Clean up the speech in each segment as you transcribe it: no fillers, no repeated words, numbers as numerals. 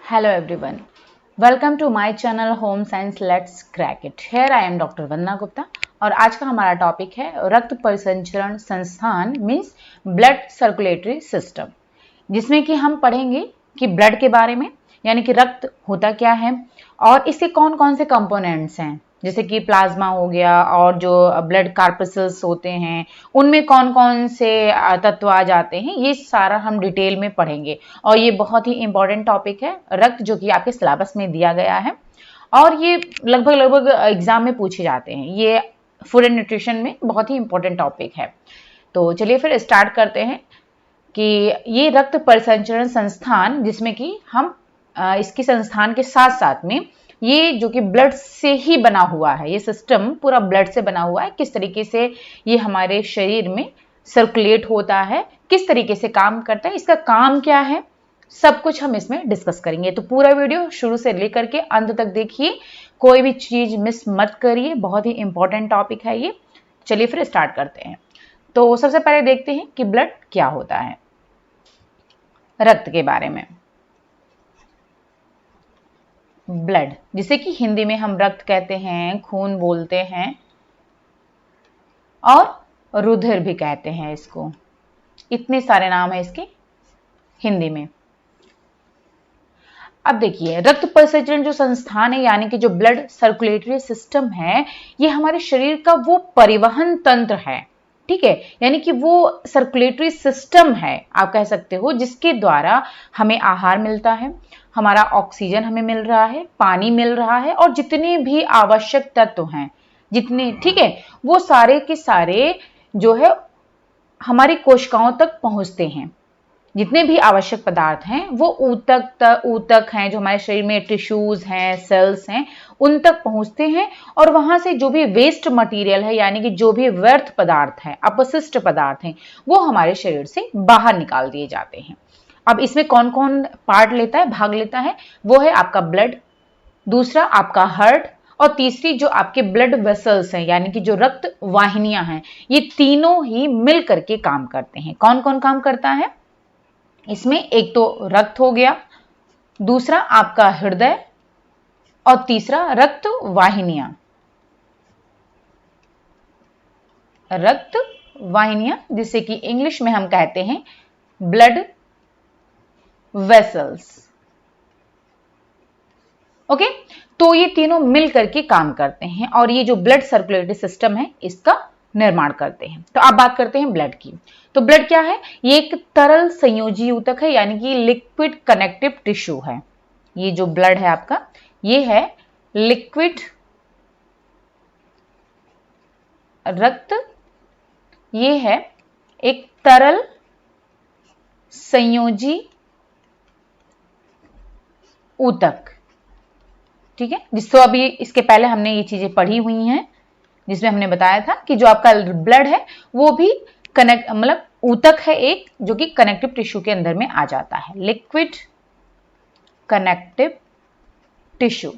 Hello everyone. Welcome to my channel Home Science Let's Crack It. Here I am Dr. वंदना गुप्ता और आज का हमारा topic है रक्त परिसंचरण संस्थान मीन्स ब्लड सर्कुलेटरी सिस्टम, जिसमें कि हम पढ़ेंगे कि ब्लड के बारे में, यानी कि रक्त होता क्या है और इसके कौन कौन से कंपोनेंट्स हैं, जैसे कि प्लाज्मा हो गया और जो ब्लड कार्पसेल्स होते हैं उनमें कौन कौन से तत्व आ जाते हैं। ये सारा हम डिटेल में पढ़ेंगे और ये बहुत ही इंपॉर्टेंट टॉपिक है रक्त, जो कि आपके सिलेबस में दिया गया है और ये लगभग एग्जाम में पूछे जाते हैं। ये फूड एंड न्यूट्रिशन में बहुत ही इंपॉर्टेंट टॉपिक है। तो चलिए फिर स्टार्ट करते हैं कि ये रक्त परिसंचरण संस्थान, जिसमें कि हम इसके संस्थान के साथ साथ में ये जो कि ब्लड से ही बना हुआ है, ये सिस्टम पूरा ब्लड से बना हुआ है, किस तरीके से ये हमारे शरीर में सर्कुलेट होता है, किस तरीके से काम करता है, इसका काम क्या है, सब कुछ हम इसमें डिस्कस करेंगे। तो पूरा वीडियो शुरू से लेकर के अंत तक देखिए, कोई भी चीज मिस मत करिए, बहुत ही इंपॉर्टेंट टॉपिक है ये। चलिए फिर स्टार्ट करते हैं। तो सबसे पहले देखते हैं कि ब्लड क्या होता है। रक्त के बारे में, ब्लड जिसे कि हिंदी में हम रक्त कहते हैं, खून बोलते हैं और रुधिर भी कहते हैं इसको। इतने सारे नाम है इसके हिंदी में। अब देखिए, रक्त परिसंचरण जो संस्थान है, यानी कि जो ब्लड सर्कुलेटरी सिस्टम है, ये हमारे शरीर का वो परिवहन तंत्र है, ठीक है, यानी कि वो सर्कुलेटरी सिस्टम है आप कह सकते हो, जिसके द्वारा हमें आहार मिलता है, हमारा ऑक्सीजन हमें मिल रहा है, पानी मिल रहा है और जितने भी आवश्यक तत्व हैं, जितने, ठीक है, वो सारे के सारे जो है हमारी कोशिकाओं तक पहुंचते हैं। जितने भी आवश्यक पदार्थ हैं वो ऊतक हैं, जो हमारे शरीर में टिश्यूज हैं, सेल्स हैं, उन तक पहुंचते हैं और वहां से जो भी वेस्ट मटेरियल है, यानी कि जो भी व्यर्थ पदार्थ है, अपशिष्ट पदार्थ हैं, वो हमारे शरीर से बाहर निकाल दिए जाते हैं। अब इसमें कौन कौन पार्ट लेता है, भाग लेता है, वो है आपका ब्लड, दूसरा आपका हार्ट और तीसरी जो आपके ब्लड वेसल्स हैं, यानी कि जो रक्त वाहिनियां हैं। ये तीनों ही मिल करके काम करते हैं। कौन कौन काम करता है इसमें? एक तो रक्त हो गया, दूसरा आपका हृदय और तीसरा रक्त वाहिनियां। रक्त वाहिनियां जिसे कि इंग्लिश में हम कहते हैं ब्लड वेसल्स। ओके, तो ये तीनों मिल करके काम करते हैं और ये जो ब्लड सर्कुलेटरी सिस्टम है इसका निर्माण करते हैं। तो अब बात करते हैं ब्लड की। तो ब्लड क्या है? ये एक तरल संयोजी ऊतक है, यानी कि लिक्विड कनेक्टिव टिश्यू है। ये जो ब्लड है आपका, ये है लिक्विड रक्त, ये है एक तरल संयोजी ऊतक, ठीक है, जिसको अभी इसके पहले हमने ये चीजें पढ़ी हुई हैं, जिसमें हमने बताया था कि जो आपका ब्लड है वो भी कनेक्ट, मतलब ऊतक है एक, जो कि कनेक्टिव टिश्यू के अंदर में आ जाता है, लिक्विड कनेक्टिव टिश्यू।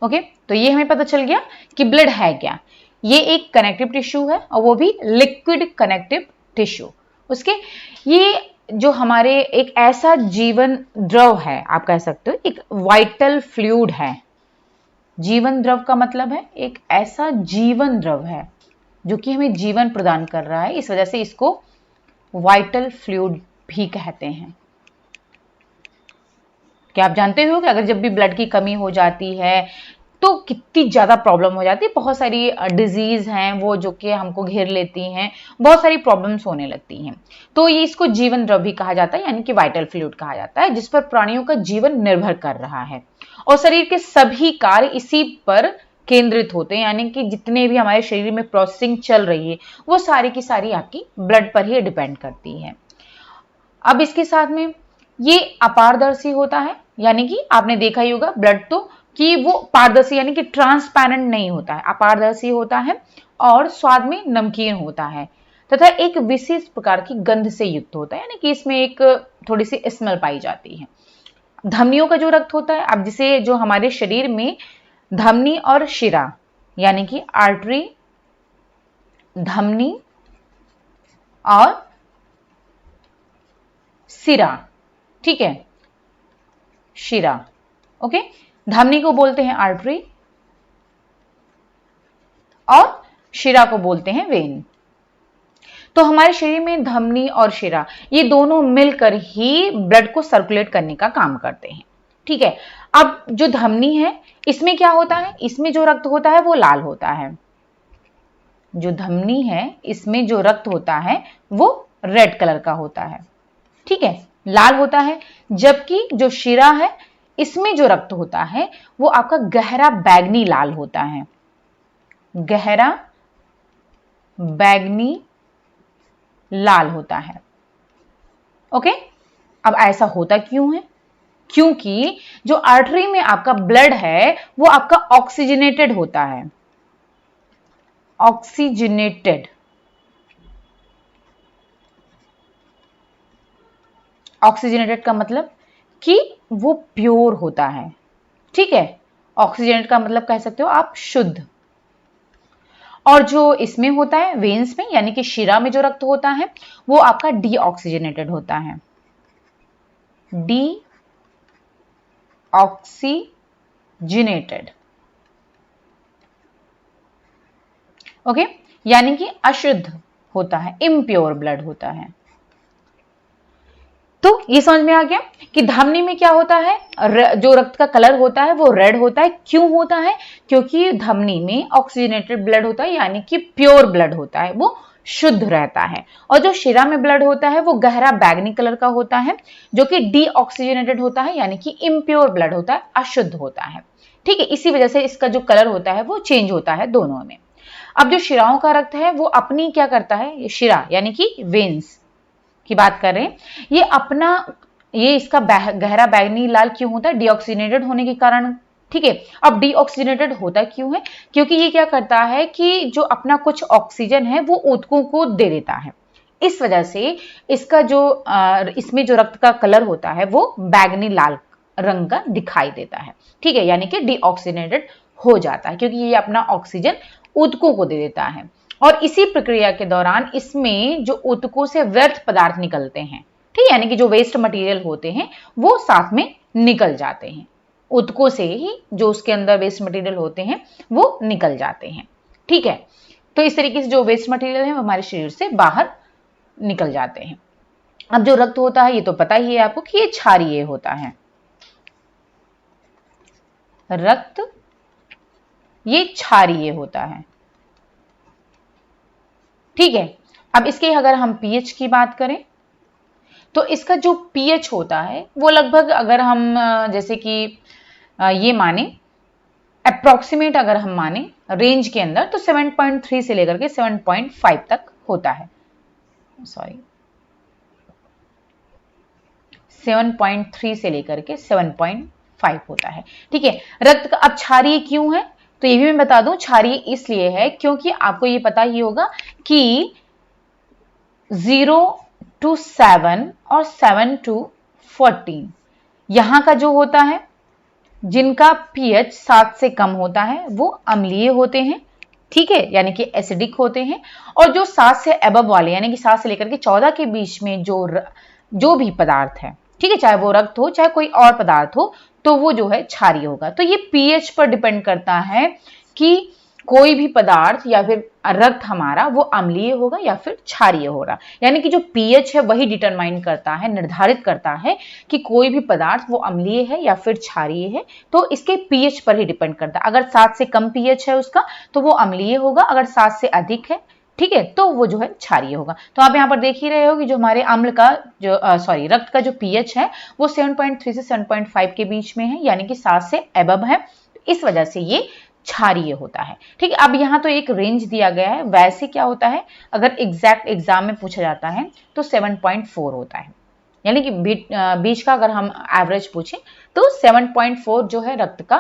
ओके, तो ये हमें पता चल गया कि ब्लड है क्या। ये एक कनेक्टिव टिश्यू है और वो भी लिक्विड कनेक्टिव टिश्यू। उसके ये जो हमारे एक ऐसा जीवन द्रव है आप कह सकते हो, एक वाइटल फ्लूइड है। जीवन द्रव का मतलब है एक ऐसा जीवन द्रव है जो कि हमें जीवन प्रदान कर रहा है, इस वजह से इसको वाइटल फ्लूइड भी कहते हैं। क्या आप जानते हो कि अगर जब भी ब्लड की कमी हो जाती है तो कितनी ज्यादा प्रॉब्लम हो जाती है, बहुत सारी डिजीज हैं वो जो कि हमको घेर लेती हैं, बहुत सारी प्रॉब्लम्स होने लगती हैं। तो ये इसको जीवन द्रव भी कहा जाता है, यानी कि वाइटल फ्लूइड कहा जाता है, जिस पर प्राणियों का जीवन निर्भर कर रहा है और शरीर के सभी कार्य इसी पर केंद्रित होते हैं, यानी कि जितने भी हमारे शरीर में प्रोसेसिंग चल रही है वो सारी की सारी आपकी ब्लड पर ही डिपेंड करती है। अब इसके साथ में ये अपारदर्शी होता है, यानी कि आपने देखा ही होगा ब्लड तो कि वो पारदर्शी यानी कि ट्रांसपेरेंट नहीं होता है, अपारदर्शी होता है और स्वाद में नमकीन होता है तथा एक विशेष प्रकार की गंध से युक्त होता है, यानी कि इसमें एक थोड़ी सी स्मेल पाई जाती है। धमनियों का जो रक्त होता है, अब जिसे जो हमारे शरीर में धमनी और शिरा, यानी कि आर्टरी, धमनी और सिरा, ठीक है, शिरा। ओके, धमनी को बोलते हैं आर्टरी और शिरा को बोलते हैं वेन। तो हमारे शरीर में धमनी और शिरा ये दोनों मिलकर ही ब्लड को सर्कुलेट करने का काम करते हैं। ठीक है, अब जो धमनी है इसमें क्या होता है, इसमें जो रक्त होता है वो लाल होता है। जो धमनी है इसमें जो रक्त होता है वो रेड कलर का होता है। ठीक है, लाल होता है। जबकि जो शिरा है इसमें जो रक्त होता है वो आपका गहरा बैगनी लाल होता है। गहरा बैगनी लाल होता है। ओके, अब ऐसा होता क्यों है? क्योंकि जो आर्टरी में आपका ब्लड है वो आपका ऑक्सीजनेटेड होता है। ऑक्सीजनेटेड, ऑक्सीजनेटेड का मतलब कि वो प्योर होता है। ठीक है, ऑक्सीजनेटेड का मतलब कह सकते हो आप शुद्ध। और जो इसमें होता है वेन्स में यानी कि शिरा में जो रक्त होता है वो आपका डीऑक्सीजनेटेड होता है। डीऑक्सीजनेटेड, ओके, यानी कि अशुद्ध होता है, इम्प्योर ब्लड होता है। तो ये समझ में आ गया कि धमनी में क्या होता है, जो रक्त का कलर होता है वो रेड होता है। क्यों होता है? क्योंकि धमनी में ऑक्सीजनेटेड ब्लड होता है यानी कि प्योर ब्लड होता है, वो शुद्ध रहता है। और जो शिरा में ब्लड होता है वो गहरा बैगनी कलर का होता है जो कि डीऑक्सीजनेटेड होता है यानी कि इम्प्योर ब्लड होता है, अशुद्ध होता है। ठीक है, इसी वजह से इसका जो कलर होता है वो चेंज होता है दोनों में। अब जो शिराओं का रक्त है वो अपनी क्या करता है, शिरा यानी कि वेन्स की बात कर रहे हैं, ये अपना ये इसका गहरा बैगनी लाल क्यों होता है? डीऑक्सीजनेटेड होने के कारण। ठीक है, अब डीऑक्सीजनेटेड होता क्यों है? क्योंकि ये क्या करता है कि जो अपना कुछ ऑक्सीजन है वो ऊतकों को दे देता है। इस वजह से इसका जो इसमें जो रक्त का कलर होता है वो बैगनी लाल रंग का दिखाई देता है। ठीक है, यानी कि डीऑक्सीजनेटेड हो जाता है क्योंकि ये अपना ऑक्सीजन ऊतकों को दे देता है। और इसी प्रक्रिया के दौरान इसमें जो ऊतकों से व्यर्थ पदार्थ निकलते हैं, ठीक है, यानी कि जो वेस्ट मटेरियल होते हैं वो साथ में निकल जाते हैं। ऊतकों से ही जो उसके अंदर वेस्ट मटेरियल होते हैं वो निकल जाते हैं। ठीक है, तो इस तरीके से जो वेस्ट मटेरियल है वो हमारे शरीर से बाहर निकल जाते हैं। अब जो रक्त होता है ये तो पता ही है आपको कि ये क्षारीय होता है। रक्त ये क्षारीय होता है। ठीक है, अब इसके अगर हम पीएच की बात करें तो इसका जो पीएच होता है वो लगभग, अगर हम जैसे कि ये माने अप्रोक्सीमेट, अगर हम माने रेंज के अंदर तो 7.3 से लेकर के 7.5 तक होता है। 7.3 से लेकर के 7.5 होता है। ठीक है, रक्त का अब क्षारीय क्यों है तो ये भी मैं बता दूं, क्षारीय इसलिए है क्योंकि आपको ये पता ही होगा कि 0 to 7 और 7 to 14 यहां का जो होता है, जिनका पीएच 7 से कम होता है वो अम्लीय होते हैं। ठीक है, यानी कि एसिडिक होते हैं। और जो 7 से अबव वाले यानी कि 7 से लेकर के 14 के बीच में जो भी पदार्थ है, ठीक है, चाहे वो रक्त हो चाहे कोई और पदार्थ हो, तो वो जो है क्षारीय होगा। तो ये पीएच पर डिपेंड करता है कि कोई भी पदार्थ या फिर रक्त हमारा वो अम्लीय होगा या फिर क्षारीय होगा। यानी कि जो पीएच है वही डिटरमाइन करता है, निर्धारित करता है कि कोई भी पदार्थ वो अम्लीय है या फिर क्षारीय है। तो इसके पीएच पर ही डिपेंड करता है। अगर 7 से कम पीएच है उसका तो वो अम्लीय होगा, अगर 7 से अधिक है, ठीक है, तो वो जो है क्षारीय होगा। तो आप यहाँ पर देख ही रहे हो कि जो हमारे अम्ल का जो रक्त का जो पीएच है वो 7.3 से 7.5 के बीच में है, यानी कि 7 से अबव है। इस वजह से ये क्षारीय होता है। ठीक है, अब यहाँ तो एक रेंज दिया गया है। वैसे क्या होता है, अगर एग्जैक्ट एग्जाम में पूछा जाता है तो 7.4 होता है, यानी कि बीच का अगर हम एवरेज पूछें तो 7.4 जो है रक्त का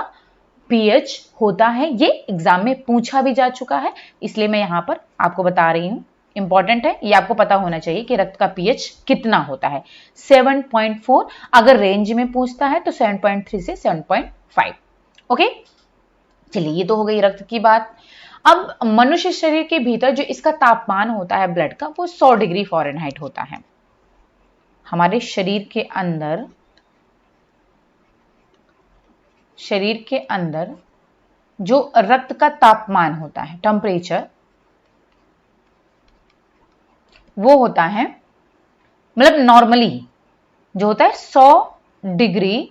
पीएच होता है। ये एग्जाम में पूछा भी जा चुका है, इसलिए मैं यहाँ पर आपको बता रही हूँ। इंपॉर्टेंट है, ये आपको पता होना चाहिए कि रक्त का पीएच कितना होता है। 7.4 अगर रेंज में पूछता है तो 7.3 से 7.5। ओके, चलिए ये तो हो गई रक्त की बात। अब मनुष्य शरीर के भीतर जो इसका तापमान होता है ब्लड का वो 100 डिग्री फ़ारेनहाइट होता है। हमारे शरीर के अंदर शरीर के अंदर जो रक्त का तापमान होता है, टेम्परेचर, वो होता है, मतलब नॉर्मली जो होता है 100 डिग्री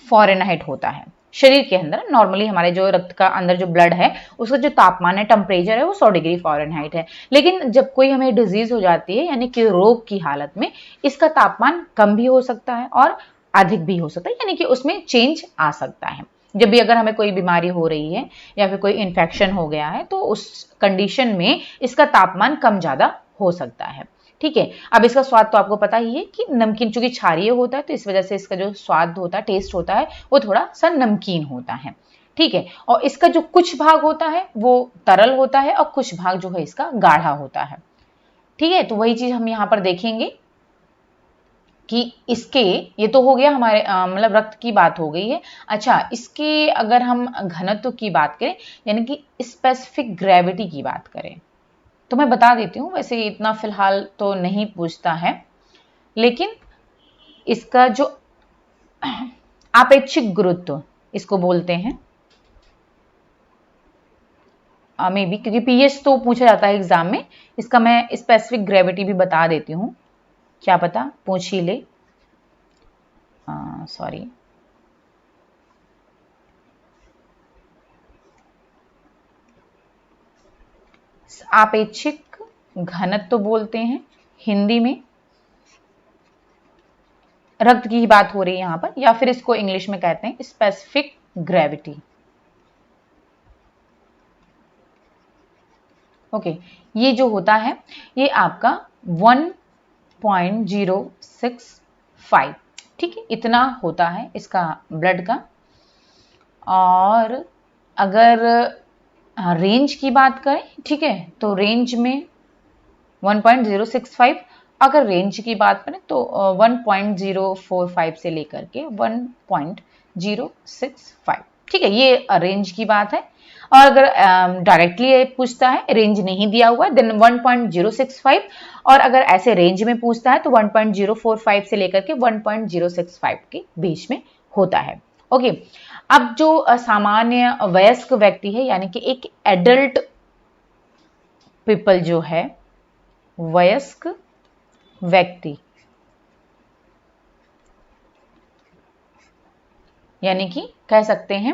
फ़ारेनहाइट होता है शरीर के अंदर। नॉर्मली हमारे जो रक्त का अंदर जो ब्लड है उसका जो तापमान है, टेम्परेचर है, वो 100 डिग्री फ़ारेनहाइट है। लेकिन जब कोई हमें डिजीज हो जाती है, यानी कि रोग की हालत में, इसका तापमान कम भी हो सकता है और अधिक भी हो सकता है, यानी कि उसमें चेंज आ सकता है। जब भी अगर हमें कोई बीमारी हो रही है या फिर कोई इन्फेक्शन हो गया है तो उस कंडीशन में इसका तापमान कम ज़्यादा हो सकता है। ठीक है, अब इसका स्वाद तो आपको पता ही है कि नमकीन, चूंकि क्षारीय होता है तो इस वजह से इसका जो स्वाद होता है, टेस्ट होता है, वो थोड़ा सा नमकीन होता है। ठीक है, और इसका जो कुछ भाग होता है वो तरल होता है और कुछ भाग जो है इसका गाढ़ा होता है। ठीक है, तो वही चीज हम यहाँ पर देखेंगे कि इसके, ये तो हो गया हमारे मतलब रक्त की बात हो गई है। अच्छा, इसके अगर हम घनत्व की बात करें, यानी कि स्पेसिफिक ग्रेविटी की बात करें, तो मैं बता देती हूँ, वैसे इतना फिलहाल तो नहीं पूछता है, लेकिन इसका जो आपेक्षिक गुरुत्व इसको बोलते हैं, मे बी, क्योंकि पीएच तो पूछा जाता है एग्जाम में, इसका मैं स्पेसिफिक ग्रेविटी भी बता देती हूँ, क्या पता पूछ ही ले। सॉरी, आपेक्षिक घनत्व बोलते हैं हिंदी में। रक्त की ही बात हो रही है यहाँ पर, या फिर इसको इंग्लिश में कहते हैं स्पेसिफिक ग्रेविटी। ओके, ये जो होता है ये आपका 1.065, ठीक है, इतना होता है इसका ब्लड का। और अगर रेंज की बात करें, ठीक है, तो रेंज में 1.065, अगर रेंज की बात करें तो 1.045 से लेकर के 1.065, ठीक है, ये रेंज की बात है। और अगर डायरेक्टली पूछता है, रेंज नहीं दिया हुआ है, देन 1.065, और अगर ऐसे रेंज में पूछता है तो 1.045 से लेकर के 1.065 के बीच में होता है। ओके, अब जो सामान्य वयस्क व्यक्ति है, यानी कि एक एडल्ट पीपल जो है, वयस्क व्यक्ति, यानी कि कह सकते हैं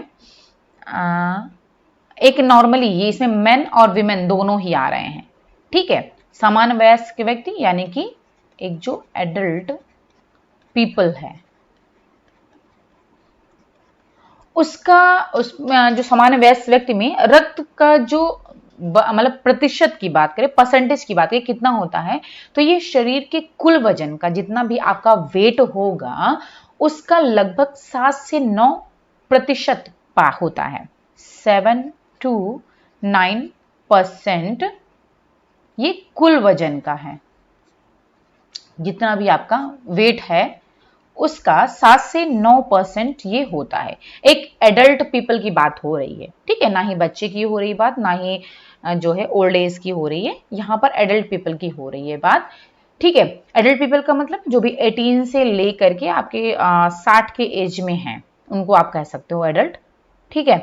एक नॉर्मली, ये इसमें मेन और विमेन दोनों ही आ रहे हैं। ठीक है, सामान्य वयस्क व्यक्ति यानी कि एक जो एडल्ट पीपल है, उसका जो सामान्य वयस्क व्यक्ति में रक्त का जो मतलब प्रतिशत की बात करें, परसेंटेज की बात करें, कितना होता है, तो ये शरीर के कुल वजन का, जितना भी आपका वेट होगा उसका लगभग 7 से 9% होता है। 7 to 9% ये कुल वजन का है। जितना भी आपका वेट है उसका 7 से 9% ये होता है। एक एडल्ट पीपल की बात हो रही है, ठीक है, ना ही बच्चे की हो रही बात, ना ही जो है ओल्ड एज की हो रही है, यहाँ पर एडल्ट पीपल की हो रही है बात। ठीक है, एडल्ट पीपल का मतलब जो भी 18 से लेकर के आपके 60 के एज में हैं, उनको आप कह सकते हो एडल्ट। ठीक है,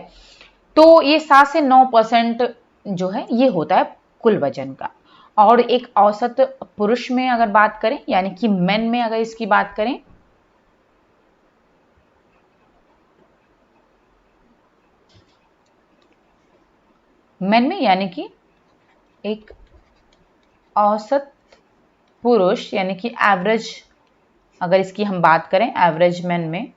तो ये 7 से 9% जो है ये होता है कुल वजन का। और एक औसत पुरुष में अगर बात करें, यानी कि मेन में अगर इसकी बात करें, मेन में यानी कि एक औसत पुरुष, यानी कि एवरेज, अगर इसकी हम बात करें एवरेज मेन में,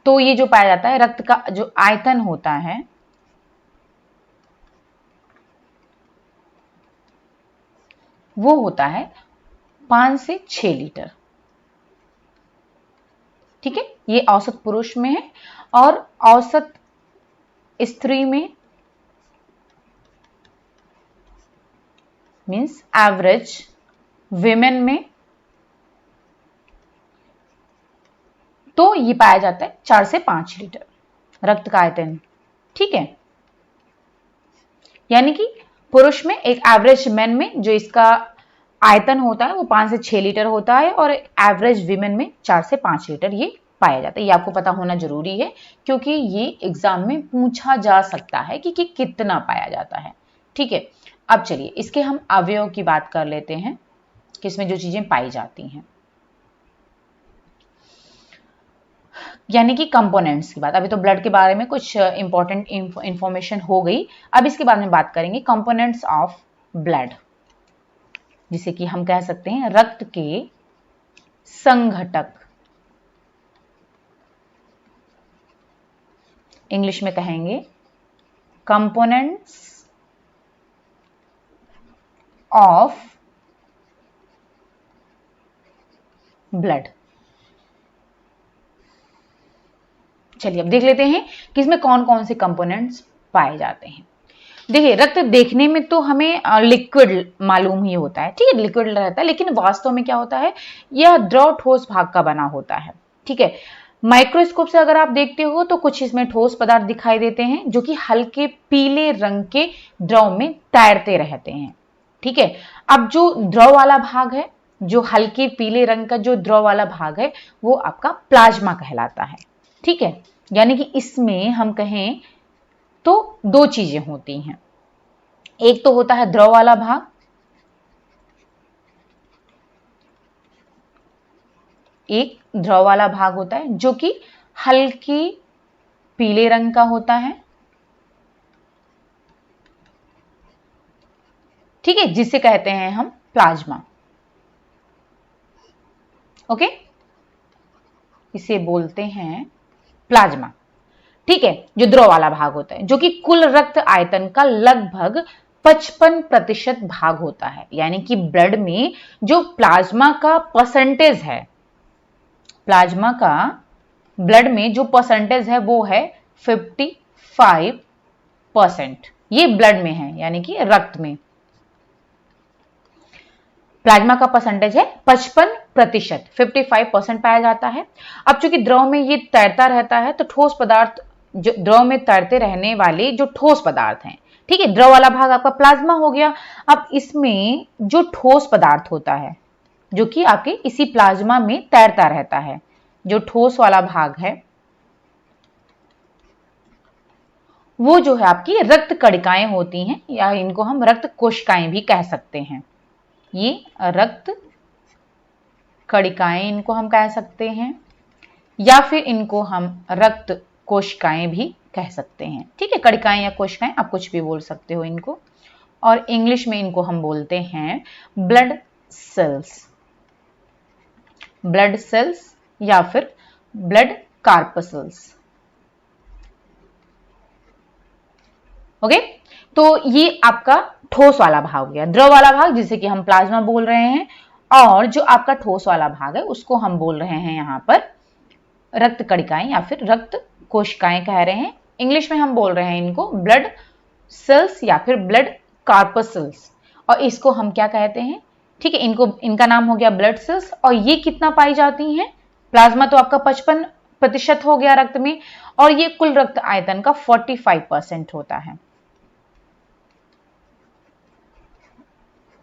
तो ये जो पाया जाता है रक्त का जो आयतन होता है वो होता है 5 से 6 लीटर। ठीक है, ये औसत पुरुष में है। और औसत स्त्री में मीन्स एवरेज विमेन में, तो ये पाया जाता है 4 से 5 लीटर रक्त का आयतन। ठीक है, यानी कि पुरुष में, एक एवरेज मैन में जो इसका आयतन होता है वो 5 से 6 लीटर होता है और एवरेज वीमेन में 4 से 5 लीटर ये पाया जाता है। ये आपको पता होना जरूरी है क्योंकि ये एग्जाम में पूछा जा सकता है कि कितना पाया जाता है। ठीक है, अब चलिए इसके हम अवयव की बात कर लेते हैं कि इसमें जो चीजें पाई जाती हैं, यानी कि कंपोनेंट्स की बात। अभी तो ब्लड के बारे में कुछ इंपॉर्टेंट इंफॉर्मेशन हो गई, अब इसके बारे में बात करेंगे कंपोनेंट्स ऑफ ब्लड, जिसे कि हम कह सकते हैं रक्त के संघटक। इंग्लिश में कहेंगे कंपोनेंट्स ऑफ ब्लड। चलिए अब देख लेते हैं कि इसमें कौन कौन से कंपोनेंट्स पाए जाते हैं। देखिए रक्त देखने में तो हमें लिक्विड मालूम ही होता है, ठीक है, लिक्विड रहता है, लेकिन वास्तव में क्या होता है, यह द्रव ठोस भाग का बना होता है। ठीक है, माइक्रोस्कोप से अगर आप देखते हो तो कुछ इसमें ठोस पदार्थ दिखाई देते हैं जो कि हल्के पीले रंग के द्रव में तैरते रहते हैं। ठीक है, अब जो द्रव वाला भाग है, जो हल्के पीले रंग का जो द्रव वाला भाग है, वो आपका प्लाज्मा कहलाता है। ठीक है, यानी कि इसमें हम कहें तो दो चीजें होती हैं, एक तो होता है द्रव वाला भाग, एक द्रव वाला भाग होता है जो कि हल्की पीले रंग का होता है। ठीक है, जिसे कहते हैं हम प्लाज्मा। ओके, इसे बोलते हैं प्लाज्मा। ठीक है, जो द्रव वाला भाग होता है, जो कि कुल रक्त आयतन का लगभग 55% भाग होता है। यानी कि ब्लड में जो प्लाज्मा का परसेंटेज है, प्लाज्मा का ब्लड में जो परसेंटेज है वो है 55%। ये ब्लड में है, यानी कि रक्त में प्लाज्मा का परसेंटेज है 55%, 55% पाया जाता है। अब चूंकि द्रव में ये तैरता रहता है तो ठोस पदार्थ, जो द्रव में तैरते रहने वाले जो ठोस पदार्थ हैं, ठीक है, द्रव वाला भाग आपका प्लाज्मा हो गया। अब इसमें जो ठोस पदार्थ होता है जो कि आपके इसी प्लाज्मा में तैरता रहता है, जो ठोस वाला भाग है वो जो है आपकी रक्त कणिकाएं होती हैं, या इनको हम रक्त कोशिकाएं भी कह सकते हैं। ये रक्त कणिकाएं इनको हम कह सकते हैं, या फिर इनको हम रक्त कोशिकाएं भी कह सकते हैं। ठीक है, कणिकाएं या कोशिकाएं आप कुछ भी बोल सकते हो इनको, और इंग्लिश में इनको हम बोलते हैं ब्लड सेल्स, ब्लड सेल्स या फिर ब्लड कार्पसल्स। ओके, तो ये आपका ठोस वाला भाग हो गया, द्रव वाला भाग जिसे कि हम प्लाज्मा बोल रहे हैं, और जो आपका ठोस वाला भाग है उसको हम बोल रहे हैं यहां पर रक्त कणिकाएं या फिर रक्त कोशिकाएं कह रहे हैं। इंग्लिश में हम बोल रहे हैं इनको ब्लड सेल्स या फिर ब्लड कार्पसल्स, और इसको हम क्या कहते हैं, ठीक है, इनको इनका नाम हो गया ब्लड सेल्स। और ये कितना पाई जाती हैं, प्लाज्मा तो आपका 55% हो गया रक्त में, और ये कुल रक्त आयतन का 45% होता है।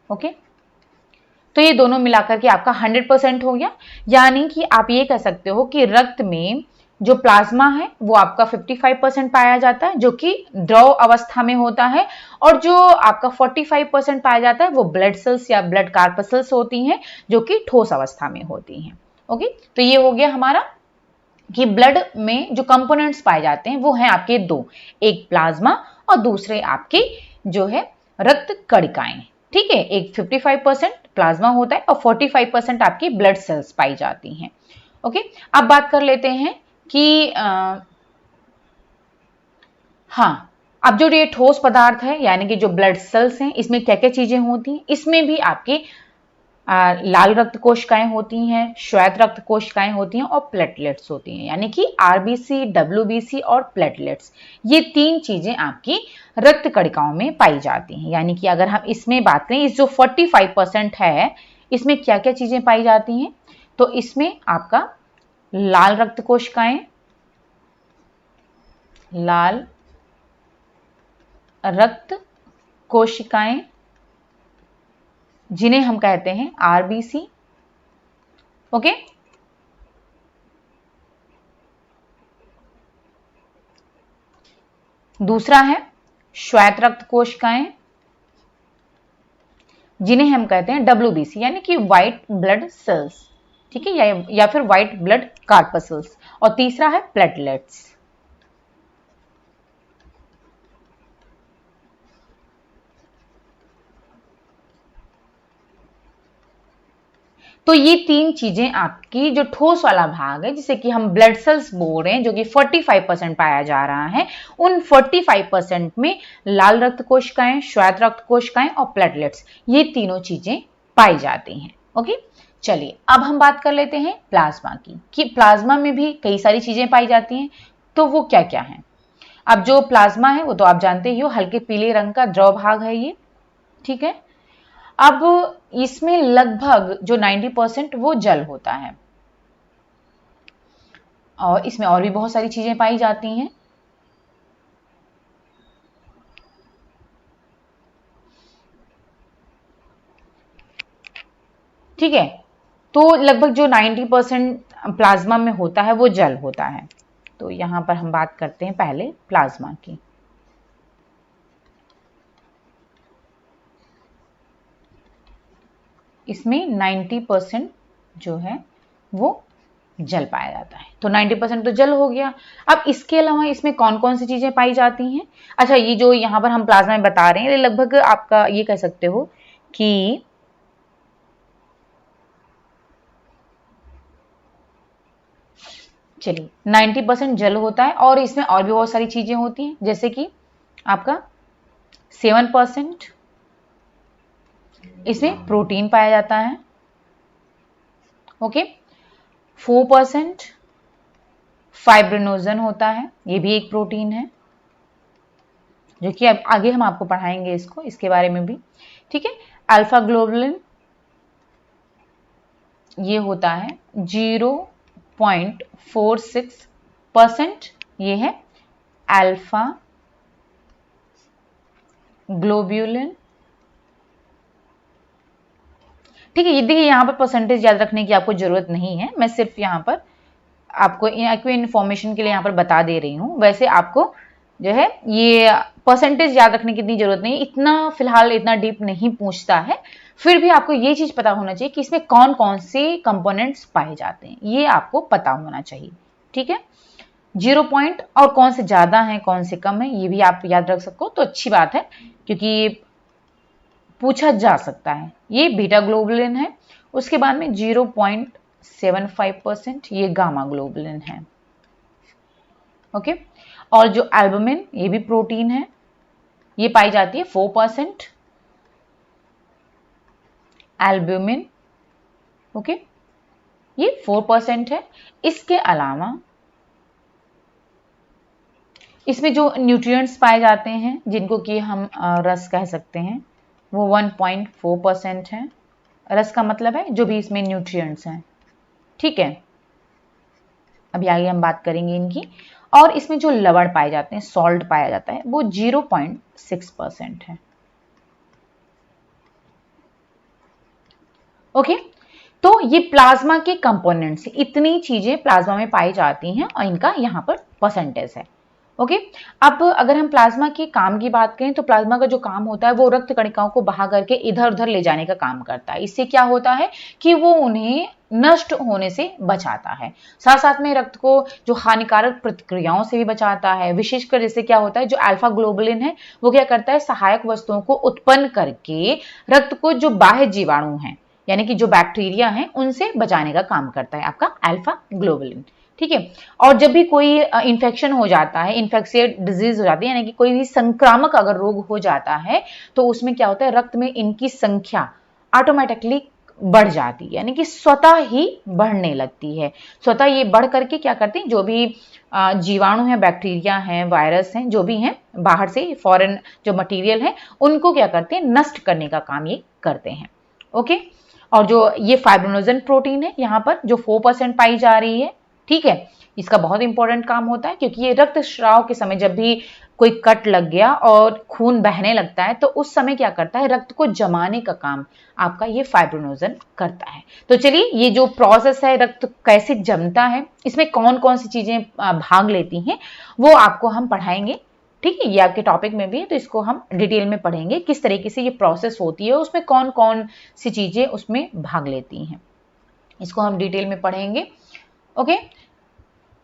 ओके, तो ये दोनों मिलाकर के आपका 100% हो गया। यानी कि आप ये कह सकते हो कि रक्त में जो प्लाज्मा है वो आपका 55% पाया जाता है जो कि द्रव अवस्था में होता है, और जो आपका 45% पाया जाता है वो ब्लड सेल्स या ब्लड कार्पसल्स होती हैं जो कि ठोस अवस्था में होती हैं। ओके, तो ये हो गया हमारा कि ब्लड में जो कंपोनेंट्स पाए जाते हैं वो हैं आपके दो, एक प्लाज्मा और दूसरे आपके जो है रक्त कणिकाएं। ठीक है, एक 55% प्लाज्मा होता है और 45% आपकी ब्लड सेल्स पाई जाती हैं। ओके, अब बात कर लेते हैं कि हाँ, अब जो ये ठोस पदार्थ है यानी कि जो ब्लड सेल्स हैं, इसमें क्या क्या चीजें होती हैं, इसमें भी आपके लाल रक्त कोशिकाएं होती हैं, श्वेत रक्त कोशिकाएं होती हैं और प्लेटलेट्स होती हैं, यानी कि आरबीसी, डब्ल्यूबीसी और प्लेटलेट्स, ये तीन चीजें आपकी रक्त कणिकाओं में पाई जाती हैं। यानी कि अगर हम इसमें बात करें, इस जो 45% है इसमें क्या क्या चीजें पाई जाती हैं, तो इसमें आपका लाल रक्त कोशिकाएं, लाल रक्त कोशिकाएं, जिन्हें हम कहते हैं आरबीसी। ओके, दूसरा है श्वेत रक्त कोशिकाएं, जिन्हें हम कहते हैं डब्ल्यूबीसी, यानी कि व्हाइट ब्लड सेल्स, ठीक है, या फिर व्हाइट ब्लड कार्पसल्स। और तीसरा है प्लेटलेट्स। तो ये तीन चीजें आपकी जो ठोस वाला भाग है, जिसे कि हम ब्लड सेल्स बोल रहे हैं, जो कि 45% पाया जा रहा है, उन 45% में लाल रक्त कोशिकाएं, श्वेत रक्त कोशिकाएं और प्लेटलेट्स, ये तीनों चीजें पाई जाती हैं। ओके, चलिए अब हम बात कर लेते हैं प्लाज्मा की, कि प्लाज्मा में भी कई सारी चीजें पाई जाती हैं। तो वो क्या क्या है? अब जो प्लाज्मा है वो तो आप जानते ही हो, हल्के पीले रंग का द्रव भाग है ये, ठीक है। अब इसमें लगभग जो 90% वो जल होता है, और इसमें और भी बहुत सारी चीजें पाई जाती हैं। ठीक है, तो लगभग जो 90% प्लाज्मा में होता है वो जल होता है। तो यहां पर हम बात करते हैं पहले प्लाज्मा की। इसमें 90% जो है वो जल पाया जाता है। तो 90% तो जल हो गया। अब इसके अलावा इसमें कौन कौन सी चीजें पाई जाती हैं? अच्छा, ये जो यहां पर हम प्लाज्मा में बता रहे हैं, लगभग आपका ये कह सकते हो कि चलिए 90% जल होता है, और इसमें और भी बहुत सारी चीजें होती हैं, जैसे कि आपका 7% इसमें प्रोटीन पाया जाता है। ओके, 4% फाइब्रिनोजन होता है, ये भी एक प्रोटीन है, जो कि अब आगे हम आपको पढ़ाएंगे इसके बारे में भी, ठीक है। अल्फा ग्लोबुलिन ये होता है 0.46%, ये है अल्फा ग्लोब्यूलिन, ठीक है। ये देखिए, यहाँ पर परसेंटेज याद रखने की आपको जरूरत नहीं है, मैं सिर्फ यहाँ पर आपको इन्फॉर्मेशन के लिए यहाँ पर बता दे रही हूँ। वैसे आपको जो है ये परसेंटेज याद रखने की इतनी जरूरत नहीं, इतना फिलहाल इतना डीप नहीं पूछता है। फिर भी आपको ये चीज पता होना चाहिए कि इसमें कौन कौन से कंपोनेंट्स पाए जाते हैं, ये आपको पता होना चाहिए, ठीक है। 0 पॉइंट और कौन से ज्यादा हैं कौन से कम है, ये भी आप याद रख सको तो अच्छी बात है, क्योंकि पूछा जा सकता है। ये बीटा ग्लोबुलिन है। उसके बाद में 0.75% ये गामा ग्लोबुलिन है। ओके, और जो एल्बुमिन, ये भी प्रोटीन है, ये पाई जाती है 4% एल्ब्यूमिन। ओके, ये 4% है। इसके अलावा इसमें जो न्यूट्रिएंट्स पाए जाते हैं, जिनको कि हम रस कह सकते हैं, वो 1.4% है। रस का मतलब है जो भी इसमें न्यूट्रिएंट्स हैं, ठीक है। अभी आगे हम बात करेंगे इनकी। और इसमें जो लवण पाए जाते हैं, सॉल्ट पाया जाता है, वो 0.6% है। ओके, तो ये प्लाज्मा के कंपोनेंट्स, इतनी चीजें प्लाज्मा में पाई जाती हैं और इनका यहाँ पर परसेंटेज है। ओके, अब अगर हम प्लाज्मा के काम की बात करें, तो प्लाज्मा का जो काम होता है वो रक्त कणिकाओं को बहा करके इधर उधर ले जाने का काम करता है। इससे क्या होता है कि वो उन्हें नष्ट होने से बचाता है, साथ साथ में रक्त को जो हानिकारक प्रतिक्रियाओं से भी बचाता है। विशेषकर जैसे क्या होता है, जो अल्फा ग्लोबुलिन है वो क्या करता है, सहायक वस्तुओं को उत्पन्न करके रक्त को जो बाह्य जीवाणु हैं, यानी कि जो बैक्टीरिया हैं, उनसे बचाने का काम करता है आपका अल्फा ग्लोबुलिन, ठीक है। और जब भी कोई इन्फेक्शन हो जाता है, इन्फेक्शियस डिजीज हो जाती है, यानी कि कोई भी संक्रामक अगर रोग हो जाता है, तो उसमें क्या होता है, रक्त में इनकी संख्या ऑटोमेटिकली बढ़ जाती है, यानी कि स्वतः ही बढ़ने लगती है। स्वतः ये बढ़ करके क्या करते हैं, जो भी जीवाणु हैं, बैक्टीरिया हैं, वायरस हैं, जो भी हैं बाहर से फॉरेन जो मटेरियल है, उनको क्या करते हैं, नष्ट करने का काम ये करते हैं। ओके, और जो ये फाइब्रिनोजन प्रोटीन है यहाँ पर जो 4% पाई जा रही है, ठीक है, इसका बहुत इंपॉर्टेंट काम होता है, क्योंकि ये रक्तस्राव के समय जब भी कोई कट लग गया और खून बहने लगता है तो उस समय क्या करता है, रक्त को जमाने का काम आपका ये फाइब्रिनोजन करता है। तो चलिए, ये जो प्रोसेस है रक्त कैसे जमता है, इसमें कौन कौन सी चीजें भाग लेती हैं, वो आपको हम पढ़ाएंगे। ठीक है, ये आपके टॉपिक में भी है, तो इसको हम डिटेल में पढ़ेंगे किस तरीके से ये प्रोसेस होती है, उसमें कौन कौन सी चीजें उसमें भाग लेती हैं, इसको हम डिटेल में पढ़ेंगे। ओके,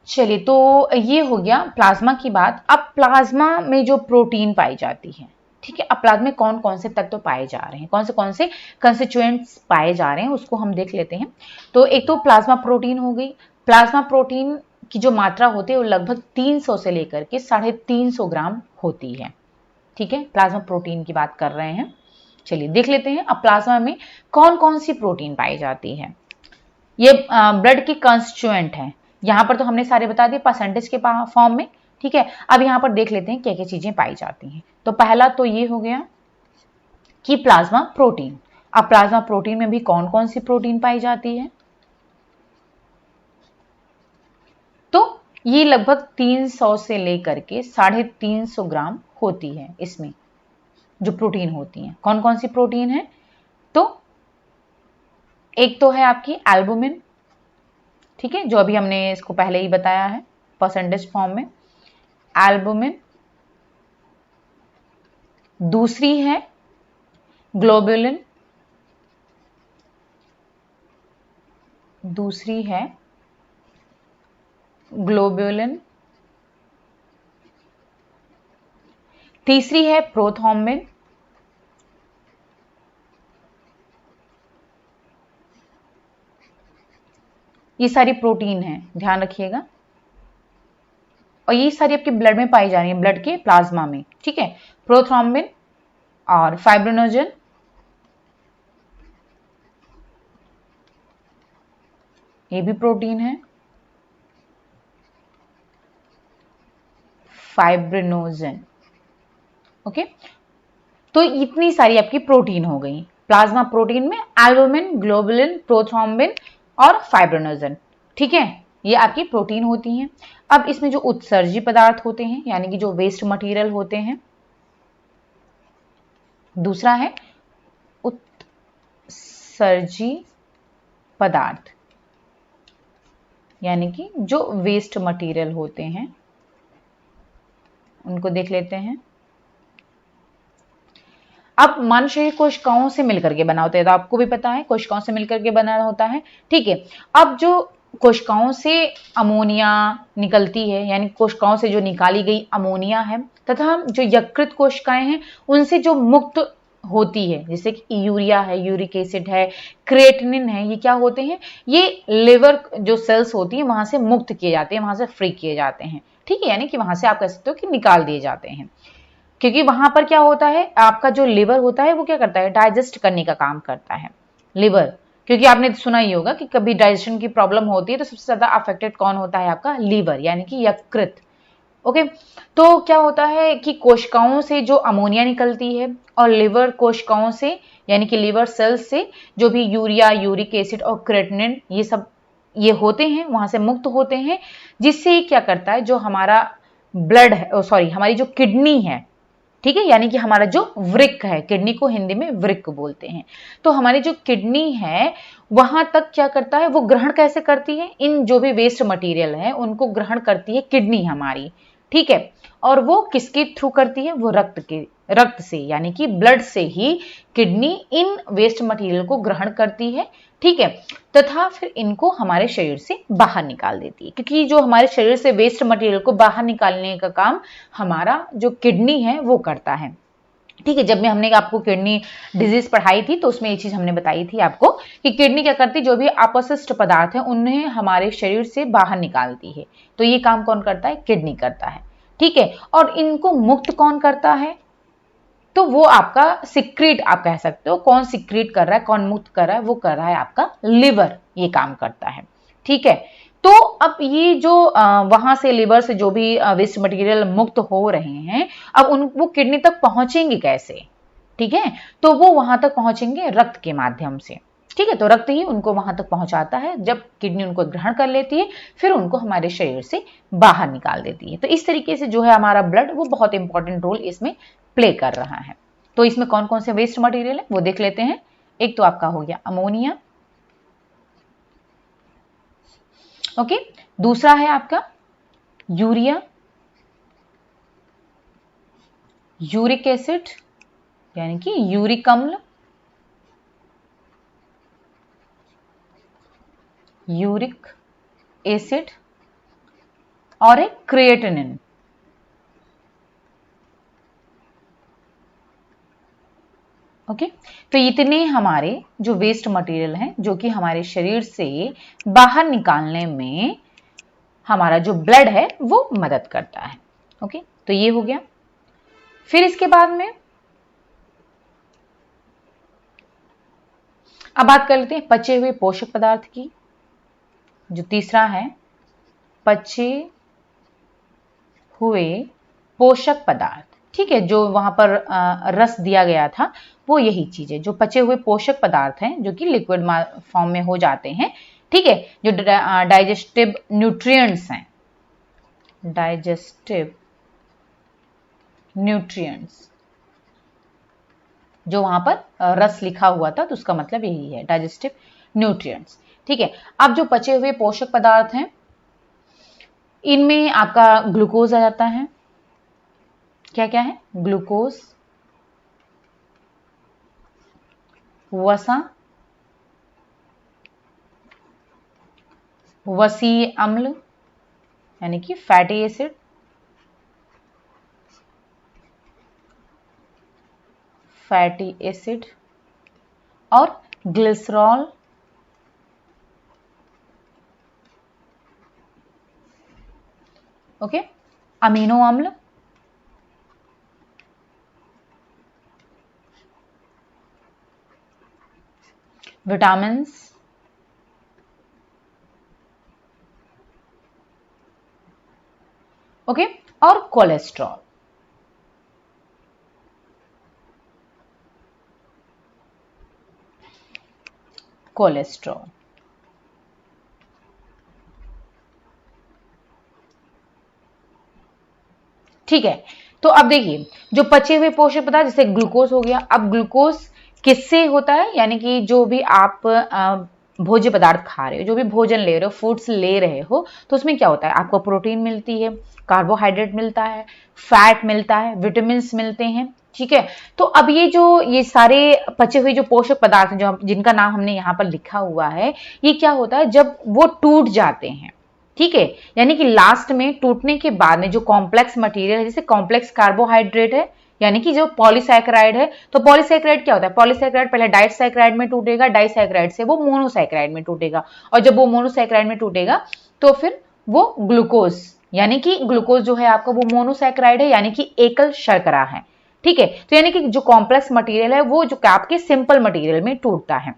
चलिए, तो ये हो गया प्लाज्मा की बात। अब प्लाज्मा में जो प्रोटीन पाई जाती है, ठीक है, अब प्लाज्मा में कौन कौन से तत्व पाए जा रहे हैं, कौन से कंस्टिट्यूएंट्स पाए जा रहे हैं, उसको हम देख लेते हैं। तो एक तो प्लाज्मा प्रोटीन हो गई। प्लाज्मा प्रोटीन की जो मात्रा होती है वो लगभग 300 से लेकर के 350 ग्राम होती है। ठीक है, प्लाज्मा प्रोटीन की बात कर रहे हैं। चलिए देख लेते हैं अब प्लाज्मा में कौन कौन सी प्रोटीन पाई जाती है। ये ब्लड की कंस्टिट्यूएंट है, यहां पर तो हमने सारे बता दिए परसेंटेज के फॉर्म में। ठीक है, अब यहां पर देख लेते हैं क्या क्या चीजें पाई जाती हैं। तो पहला तो ये हो गया कि प्लाज्मा प्रोटीन। अब प्लाज्मा प्रोटीन में भी कौन कौन सी प्रोटीन पाई जाती है, तो ये लगभग 300 से लेकर के 350 ग्राम होती है। इसमें जो प्रोटीन होती है, कौन कौन सी प्रोटीन है, तो एक तो है आपकी एल्बुमिन, ठीक है, जो अभी हमने इसको पहले ही बताया है परसेंटेज फॉर्म में, एल्बुमिन। दूसरी है ग्लोबुलिन, दूसरी है ग्लोबुलिन। तीसरी है प्रोथ्रोम्बिन। ये सारी प्रोटीन है, ध्यान रखिएगा, और ये सारी आपके ब्लड में पाई जा रही है, ब्लड के प्लाज्मा में। ठीक है, प्रोथ्रोम्बिन और फाइब्रिनोजन, ये भी प्रोटीन है, फाइब्रिनोजन। ओके, तो इतनी सारी आपकी प्रोटीन हो गई प्लाज्मा प्रोटीन में, एल्बुमिन, ग्लोबुलिन, प्रोथ्रोम्बिन और फाइब्रिनोजन। ठीक है, ये आपकी प्रोटीन होती हैं। अब इसमें जो उत्सर्जी पदार्थ होते हैं, यानी कि जो वेस्ट मटेरियल होते हैं, दूसरा है उत्सर्जी पदार्थ, यानी कि जो वेस्ट मटेरियल होते हैं, उनको देख लेते हैं। अब मनुष्य कोशिकाओं से मिलकर के बना होता है, तो आपको भी पता है कोशिकाओं से मिलकर के बना होता है। ठीक है, अब जो कोशिकाओं से अमोनिया निकलती है, यानी कोशिकाओं से जो निकाली गई अमोनिया है, तथा जो यकृत कोशिकाएं हैं उनसे जो मुक्त होती है, जैसे कि यूरिया है, यूरिक एसिड है, क्रिएटिनिन है, ये क्या होते हैं, ये लिवर जो सेल्स होती है वहां से मुक्त किए जाते हैं, वहां से फ्री किए जाते हैं। ठीक है, यानी कि वहां से आप कह सकते हो कि निकाल दिए जाते हैं, क्योंकि वहां पर क्या होता है, आपका जो लिवर होता है वो क्या करता है, डाइजेस्ट करने का काम करता है लिवर। क्योंकि आपने सुना ही होगा कि कभी डाइजेशन की प्रॉब्लम होती है तो सबसे ज्यादा अफेक्टेड कौन होता है, आपका लीवर, यानी कि यकृत। ओके, तो क्या होता है कि कोशिकाओं से जो अमोनिया निकलती है और लिवर कोशिकाओं से, यानी कि लिवर सेल्स से जो भी यूरिया, यूरिक एसिड और क्रेटिनिन ये सब ये होते हैं वहां से मुक्त होते हैं, जिससे क्या करता है, जो हमारा ब्लड है, सॉरी, हमारी जो किडनी है, ठीक है, यानी कि हमारा जो वृक्क है, किडनी को हिंदी में वृक्क बोलते हैं, तो हमारी जो किडनी है वहां तक क्या करता है, वो ग्रहण कैसे करती है, इन जो भी वेस्ट मटेरियल है उनको ग्रहण करती है किडनी हमारी। ठीक है, और वो किसके थ्रू करती है, वो रक्त से, यानी कि ब्लड से ही किडनी इन वेस्ट मटेरियल को ग्रहण करती है। ठीक है, तथा फिर इनको हमारे शरीर से बाहर निकाल देती है, क्योंकि जो हमारे शरीर से वेस्ट मटेरियल को बाहर निकालने का काम हमारा जो किडनी है वो करता है। ठीक है, जब में हमने आपको किडनी डिजीज पढ़ाई थी तो उसमें ये चीज हमने बताई थी आपको कि किडनी क्या करती है, जो भी अपशिष्ट पदार्थ है उन्हें हमारे शरीर से बाहर निकालती है, तो ये काम कौन करता है, किडनी करता है। ठीक है, और इनको मुक्त कौन करता है, तो वो आपका सिक्रीट, आप कह सकते हो, कौन सिक्रीट कर रहा है, कौन मुक्त कर रहा है, वो कर रहा है आपका लिवर, ये काम करता है। ठीक है, तो अब ये जो वहां से लिवर से जो भी वेस्ट मटेरियल मुक्त हो रहे हैं, अब वो किडनी तक पहुंचेंगे कैसे, ठीक है, तो वो वहां तक पहुंचेंगे रक्त के माध्यम से। ठीक है, तो रक्त ही उनको वहां तक पहुंचाता है, जब किडनी उनको ग्रहण कर लेती है फिर उनको हमारे शरीर से बाहर निकाल देती है। तो इस तरीके से जो है हमारा ब्लड वो बहुत इंपॉर्टेंट रोल इसमें प्ले कर रहा है। तो इसमें कौन कौन से वेस्ट मटेरियल है वो देख लेते हैं। एक तो आपका हो गया अमोनिया, ओके, दूसरा है आपका यूरिया, यूरिक एसिड यानी कि यूरिक अम्ल, यूरिक एसिड और एक क्रिएटिनिन। ओके, तो इतने हमारे जो वेस्ट मटेरियल हैं जो कि हमारे शरीर से बाहर निकालने में हमारा जो ब्लड है वो मदद करता है। ओके, तो ये हो गया। फिर इसके बाद में अब बात कर लेते हैं पचे हुए पोषक पदार्थ की। जो तीसरा है पचे हुए पोषक पदार्थ, ठीक है, जो वहां पर रस दिया गया था वो यही चीज है, जो पचे हुए पोषक पदार्थ हैं जो कि लिक्विड फॉर्म में हो जाते हैं। ठीक है, जो डाइजेस्टिव न्यूट्रिएंट्स हैं, डाइजेस्टिव न्यूट्रिएंट्स, जो वहां पर रस लिखा हुआ था तो उसका मतलब यही है, डाइजेस्टिव न्यूट्रिएंट्स। ठीक है, अब जो पचे हुए पोषक पदार्थ हैं इनमें आपका ग्लूकोज आ जाता है। क्या क्या है? ग्लूकोज, वसा, वसीय अम्ल यानी कि फैटी एसिड, फैटी एसिड और ग्लिसरॉल, ओके, अमीनो अम्ल, विटामिन्स, ओके, और कोलेस्ट्रॉल। कोलेस्ट्रॉल, ठीक है। तो अब देखिए जो पचे हुए पोषक पदार्थ जैसे ग्लूकोज हो गया, अब ग्लूकोज किससे होता है, यानी कि जो भी आप भोज्य पदार्थ खा रहे हो, जो भी भोजन ले रहे हो, फूड्स ले रहे हो, तो उसमें क्या होता है, आपको प्रोटीन मिलती है, कार्बोहाइड्रेट मिलता है, फैट मिलता है, विटामिन मिलते हैं। ठीक है, तो अब ये सारे पचे हुए जो पोषक पदार्थ हैं जो जिनका नाम हमने यहाँ पर लिखा हुआ है, ये क्या होता है जब वो टूट जाते हैं, ठीक है, यानी कि लास्ट में टूटने के बाद में जो कॉम्प्लेक्स मटेरियल है, जैसे कॉम्प्लेक्स कार्बोहाइड्रेट है यानी कि जो पॉलीसैकेराइड है, तो पॉलीसैकेराइड क्या होता है, पॉलीसैकेराइड पहले डाइसैकेराइड में टूटेगा, डाइसैकेराइड से वो मोनोसैकेराइड में टूटेगा, और जब वो मोनोसैकेराइड में टूटेगा तो फिर वो ग्लूकोज, यानी कि ग्लूकोज जो है आपका वो मोनोसैकेराइड है यानी कि एकल शर्करा है। ठीक है, तो यानी कि जो कॉम्प्लेक्स मटेरियल है वो जो आपके सिंपल मटेरियल में टूटता है,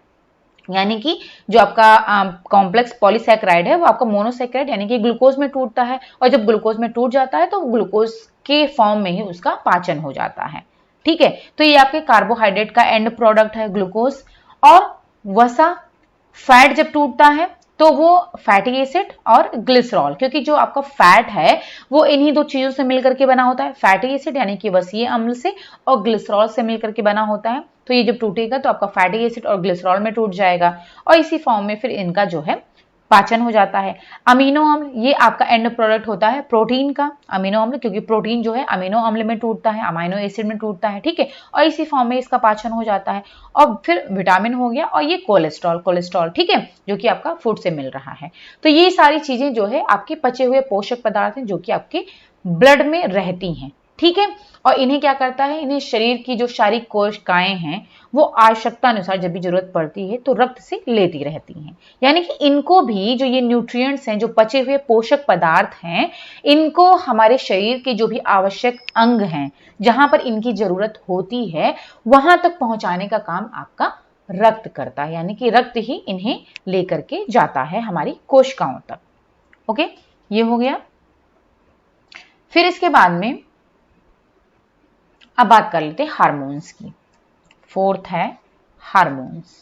यानी कि जो आपका कॉम्प्लेक्स पॉलीसैकेराइड है वो आपका मोनोसैकेराइड यानी कि ग्लूकोज में टूटता है, और जब ग्लूकोज में टूट जाता है तो ग्लूकोज के फॉर्म में ही उसका पाचन हो जाता है। ठीक है, तो ये आपके कार्बोहाइड्रेट का एंड प्रोडक्ट है ग्लूकोज। और वसा, फैट जब टूटता है तो वो फैटी एसिड और ग्लिसरॉल, क्योंकि जो आपका फैट है वो इन्हीं दो चीजों से मिलकर के बना होता है, फैटी एसिड यानी कि वसीय अम्ल से और ग्लिसरॉल से मिलकर के बना होता है। तो ये जब टूटेगा तो आपका फैटी एसिड और ग्लिसरॉल में टूट जाएगा, और इसी फॉर्म में फिर इनका जो है पाचन हो जाता है। अमीनो अम्ल ये आपका एंड प्रोडक्ट होता है प्रोटीन का, अमीनो अम्ल, क्योंकि प्रोटीन जो है अमीनो अम्ल में टूटता है, अमीनो एसिड में टूटता है। ठीक है, और इसी फॉर्म में इसका पाचन हो जाता है। और फिर विटामिन हो गया, और ये कोलेस्ट्रॉल, कोलेस्ट्रॉल, ठीक है, जो कि आपका फूड से मिल रहा है। तो ये सारी चीजें जो है आपके पचे हुए पोषक पदार्थ हैं जो कि आपके ब्लड में रहती हैं। ठीक है, और इन्हें क्या करता है, इन्हें शरीर की जो शारीरिक कोशिकाएं हैं वो आवश्यकता अनुसार जब भी जरूरत पड़ती है तो रक्त से लेती रहती हैं, यानी कि इनको भी जो ये न्यूट्रिएंट्स हैं, जो पचे हुए पोषक पदार्थ हैं, इनको हमारे शरीर के जो भी आवश्यक अंग हैं जहां पर इनकी जरूरत होती है वहां तक पहुंचाने का काम आपका रक्त करता है, यानी कि रक्त ही इन्हें लेकर के जाता है हमारी कोशिकाओं तक। ओके, ये हो गया। फिर इसके बाद में अब बात कर लेते हैं हार्मोन्स की। फोर्थ है हार्मोन्स।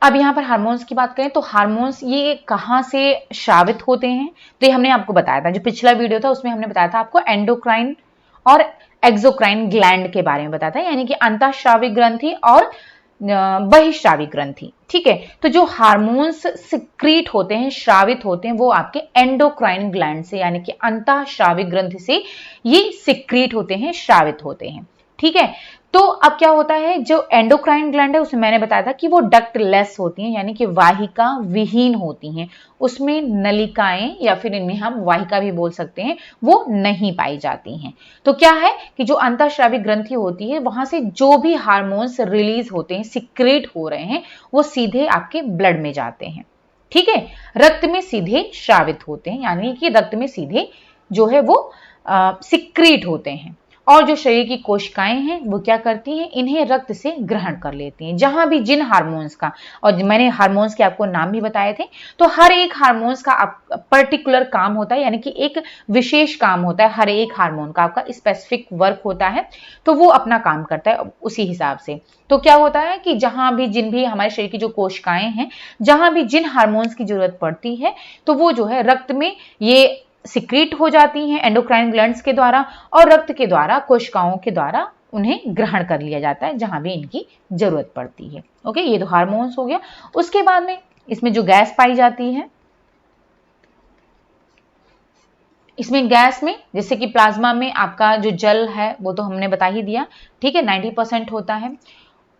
अब यहाँ पर हार्मोन्स की बात करें तो हार्मोन्स ये कहाँ से स्रावित होते हैं, तो ये हमने आपको बताया था, जो पिछला वीडियो था उसमें हमने बताया था आपको एंडोक्राइन और एक्सोक्राइन ग्लैंड के बारे में बताया था, यानी कि अंतःस्रावी ग्रंथि और बहिःस्रावी ग्रंथि। ठीक है, तो जो हार्मोन्स सिक्रीट होते हैं, स्रावित होते हैं, वो आपके एंडोक्राइन ग्लैंड से यानी कि अंतःस्रावी ग्रंथि से ये सिक्रीट होते हैं, स्रावित होते हैं। ठीक है, तो अब क्या होता है, जो एंडोक्राइन ग्लैंड है उसमें मैंने बताया था कि वो डक्टलेस होती हैं, यानी कि वाहिका विहीन होती हैं, उसमें नलिकाएं या फिर इन्हें हम वाहिका भी बोल सकते हैं, वो नहीं पाई जाती हैं। तो क्या है कि जो अंतःस्रावी ग्रंथि होती है वहां से जो भी हार्मोन्स रिलीज होते हैं, सिक्रेट हो रहे हैं, वो सीधे आपके ब्लड में जाते हैं। ठीक है, रक्त में सीधे स्रावित होते हैं, यानी कि रक्त में सीधे जो है वो सिक्रीट होते हैं। और जो शरीर की कोशिकाएं हैं वो क्या करती हैं, इन्हें रक्त से ग्रहण कर लेती हैं। जहां भी जिन हार्मोन्स का, और मैंने हार्मोन्स के आपको नाम भी बताए थे, तो हर एक हार्मोन्स का पर्टिकुलर काम होता है, यानी कि एक विशेष काम होता है, हर एक हार्मोन का आपका स्पेसिफिक वर्क होता है, तो वो अपना काम करता है उसी हिसाब से। तो क्या होता है कि जहां भी जिन भी हमारे शरीर की जो कोशिकाएं हैं, जहां भी जिन हार्मोन्स की जरूरत पड़ती है, तो वो जो है रक्त में ये सिक्रीट हो जाती हैं एंडोक्राइन ग्लैंड्स के द्वारा, और रक्त के द्वारा, कोशिकाओं के द्वारा उन्हें ग्रहण कर लिया जाता है जहां भी इनकी जरूरत पड़ती है। ओके, ये तो हार्मोन्स हो गया। उसके बाद में इसमें जो गैस पाई जाती है, इसमें गैस में जैसे कि प्लाज्मा में आपका जो जल है वो तो हमने बता ही दिया, ठीक है, 90% होता है।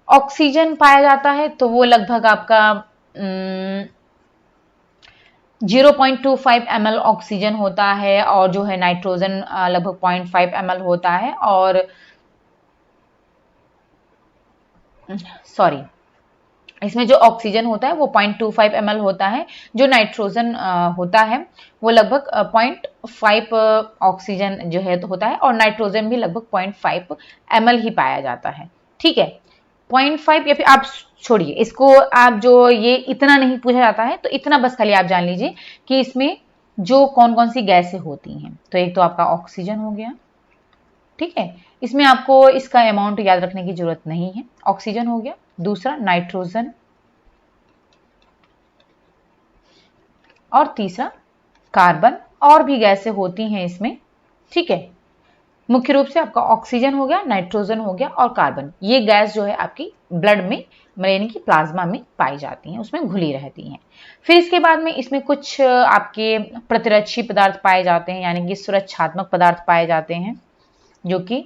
ऑक्सीजन पाया जाता है तो वो लगभग आपका 0.25 ml ऑक्सीजन होता है, और जो है नाइट्रोजन लगभग 0.5 ml होता है, और सॉरी, इसमें जो ऑक्सीजन होता है वो 0.25 ml होता है, जो नाइट्रोजन होता है वो लगभग 0.5 ऑक्सीजन जो है तो होता है, और नाइट्रोजन भी लगभग 0.5 ml ही पाया जाता है। ठीक है, 0.5, या फिर आप छोड़िए इसको, आप जो ये इतना नहीं पूछा जाता है, तो इतना बस खाली आप जान लीजिए कि इसमें जो कौन कौन सी गैसें होती हैं। तो एक तो आपका ऑक्सीजन हो गया, ठीक है, इसमें आपको इसका अमाउंट याद रखने की जरूरत नहीं है, ऑक्सीजन हो गया। दूसरा नाइट्रोजन, और तीसरा कार्बन, और भी गैसें होती हैं इसमें। ठीक है, मुख्य रूप से आपका ऑक्सीजन हो गया, नाइट्रोजन हो गया, और कार्बन, ये गैस जो है आपकी ब्लड में, यानी कि प्लाज्मा में पाई जाती हैं, उसमें घुली रहती हैं। फिर इसके बाद में इसमें कुछ आपके प्रतिरक्षी पदार्थ पाए जाते हैं, यानी कि सुरक्षात्मक पदार्थ पाए जाते हैं, जो कि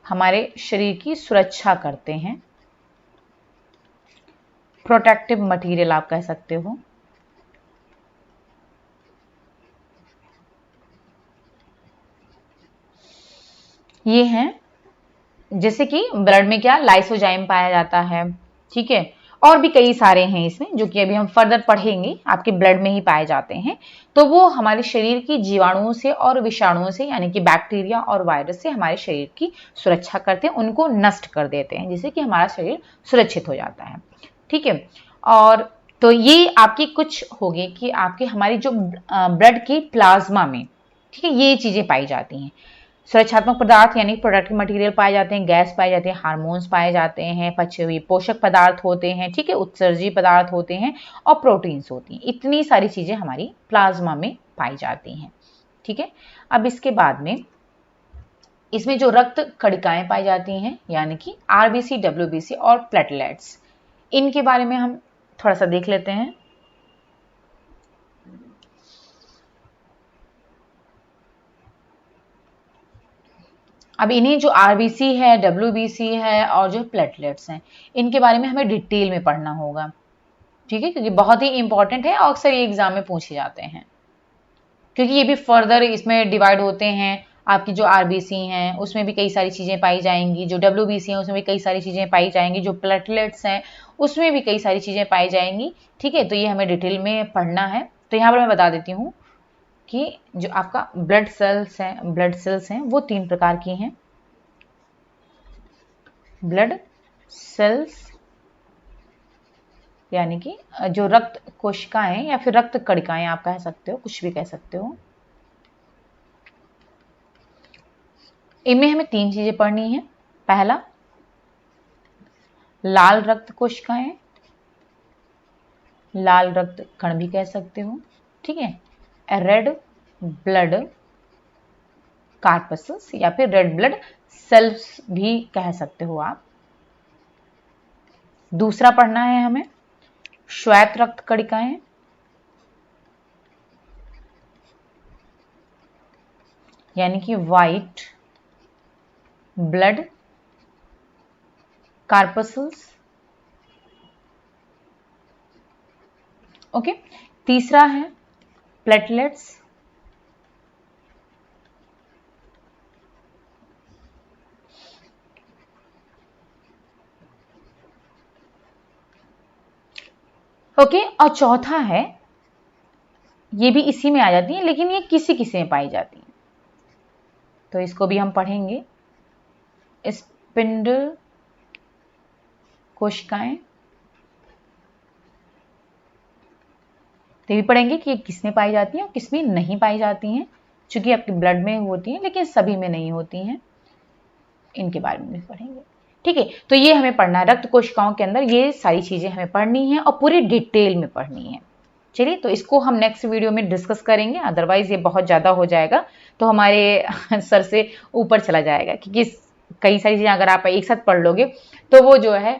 हमारे शरीर की सुरक्षा करते हैं। प्रोटेक्टिव मटेरियल आप कह सकते हो। ये हैं, जैसे कि ब्लड में क्या लाइसोजाइम पाया जाता है, ठीक है, और भी कई सारे हैं इसमें जो कि अभी हम फर्दर पढ़ेंगे, आपके ब्लड में ही पाए जाते हैं। तो वो हमारे शरीर की जीवाणुओं से और विषाणुओं से, यानी कि बैक्टीरिया और वायरस से हमारे शरीर की सुरक्षा करते हैं, उनको नष्ट कर देते हैं, जिससे कि हमारा शरीर सुरक्षित हो जाता है। ठीक है, और तो ये आपकी कुछ होगी कि आपके हमारी जो ब्लड की प्लाज्मा में, ठीक है, ये चीजें पाई जाती हैं। सुरक्षात्मक पदार्थ यानी प्रोडक्टिव मटेरियल पाए जाते हैं, गैस पाए जाते हैं, हार्मोन्स पाए जाते हैं, पचे हुए पोषक पदार्थ होते हैं, ठीक है, उत्सर्जी पदार्थ होते हैं, और प्रोटीन्स होती हैं। इतनी सारी चीजें हमारी प्लाज्मा में पाई जाती हैं। ठीक है, अब इसके बाद में इसमें जो रक्त कणिकाएं पाई जाती हैं, यानी कि आरबीसी, डब्ल्यूबीसी और प्लेटलेट्स, इनके बारे में हम थोड़ा सा देख लेते हैं। अब इन्हें जो आरबीसी है, डब्ल्यूबीसी है, और जो प्लेटलेट्स हैं, इनके बारे में हमें डिटेल में पढ़ना होगा, ठीक है, क्योंकि बहुत ही इंपॉर्टेंट है और अक्सर ये एग्जाम में पूछे जाते हैं, क्योंकि ये भी फर्दर इसमें डिवाइड होते हैं। आपकी जो आरबीसी हैं उसमें भी कई सारी चीज़ें पाई जाएंगी, जो डब्ल्यूबीसी हैं उसमें भी कई सारी चीज़ें पाई जाएंगी, जो प्लेटलेट्स हैं उसमें भी कई सारी चीज़ें पाई जाएंगी। ठीक है, तो ये हमें डिटेल में पढ़ना है। तो यहाँ पर मैं बता देती हूँ कि जो आपका ब्लड सेल्स हैं वो 3 प्रकार की हैं। ब्लड सेल्स यानी कि जो रक्त कोशिकाएं या फिर रक्त कणिकाएं आप कह सकते हो, कुछ भी कह सकते हो। इनमें हमें 3 चीजें पढ़नी है। पहला, लाल रक्त कोशिकाएं, लाल रक्त कण भी कह सकते हो, ठीक है। रेड ब्लड कार्पसल्स या फिर रेड ब्लड सेल्स भी कह सकते हो आप। दूसरा पढ़ना है हमें श्वेत रक्त कणिकाएं, यानी कि व्हाइट ब्लड कार्पसल्स। ओके, तीसरा है प्लेटलेट्स, ओके, और चौथा है, ये भी इसी में आ जाती है लेकिन ये किसी किसी में पाई जाती है, तो इसको भी हम पढ़ेंगे, स्पिंडल कोशिकाएं। तो भी पढ़ेंगे कि ये किसमें पाई जाती हैं और किसमें नहीं पाई जाती हैं, चूंकि आपके ब्लड में होती हैं लेकिन सभी में नहीं होती हैं, इनके बारे में भी पढ़ेंगे। ठीक है, तो ये हमें पढ़ना है, रक्त कोशिकाओं के अंदर ये सारी चीजें हमें पढ़नी है और पूरी डिटेल में पढ़नी है। चलिए, तो इसको हम नेक्स्ट वीडियो में डिस्कस करेंगे, अदरवाइज ये बहुत ज़्यादा हो जाएगा तो हमारे सर से ऊपर चला जाएगा, क्योंकि कई सारी चीज़ें अगर आप एक साथ पढ़ लोगे तो वो जो है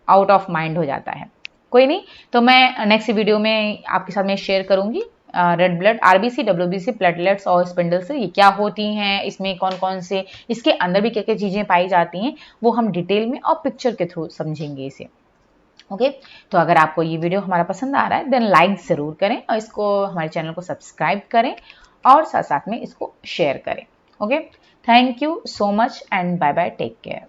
आउट ऑफ माइंड हो जाता है। कोई नहीं, तो मैं नेक्स्ट वीडियो में आपके साथ में शेयर करूंगी red blood, RBC, WBC, platelets और स्पिंडल से ये क्या होती हैं, इसमें कौन कौन से, इसके अंदर भी क्या क्या चीज़ें पाई जाती हैं, वो हम डिटेल में और पिक्चर के थ्रू समझेंगे इसे। ओके, तो अगर आपको ये वीडियो हमारा पसंद आ रहा है देन लाइक ज़रूर करें और इसको हमारे चैनल को सब्सक्राइब करें और साथ साथ में इसको शेयर करें। Okay, thank you so much and bye bye, take care.